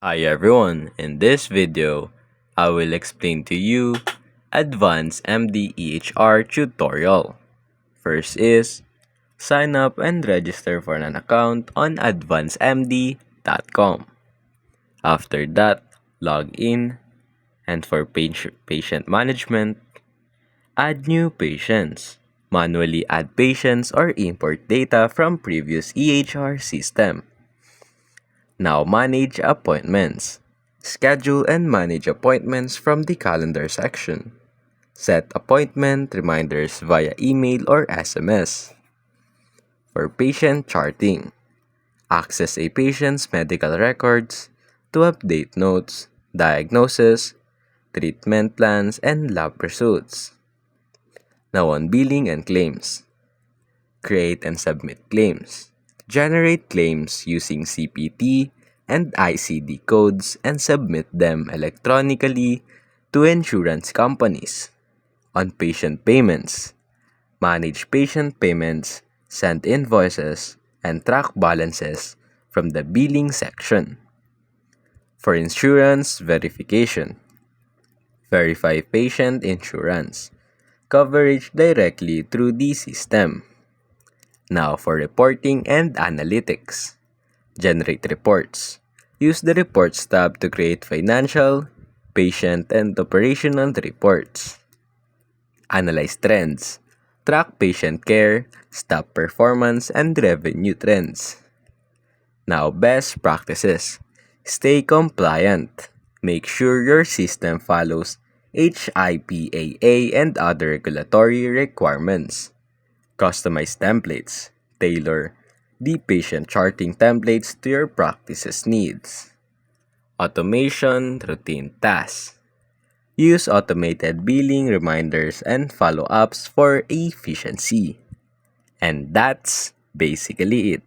Hi everyone, in this video, I will explain to you Advanced MD-EHR tutorial. First is, sign up and register for an account on advancedmd.com. After that, log in, and for patient management, add new patients. Manually add patients or import data from previous EHR system. Now manage appointments. Schedule and manage appointments from the calendar section. Set appointment reminders via email or SMS. For patient charting, access a patient's medical records to update notes, diagnosis, treatment plans, and lab results. Now on billing and claims. Create and submit claims. Generate claims using CPT and ICD codes and submit them electronically to insurance companies. On patient payments, manage patient payments, send invoices, and track balances from the billing section. For insurance verification, verify patient insurance coverage directly through the system. Now for reporting and analytics. Generate reports. Use the Reports tab to create financial, patient, and operational reports. Analyze trends. Track patient care, staff performance, and revenue trends. Now best practices. Stay compliant. Make sure your system follows HIPAA and other regulatory requirements. Customize templates. Tailor the patient charting templates to your practice's needs. Automation routine tasks. Use automated billing reminders and follow-ups for efficiency. And that's basically it.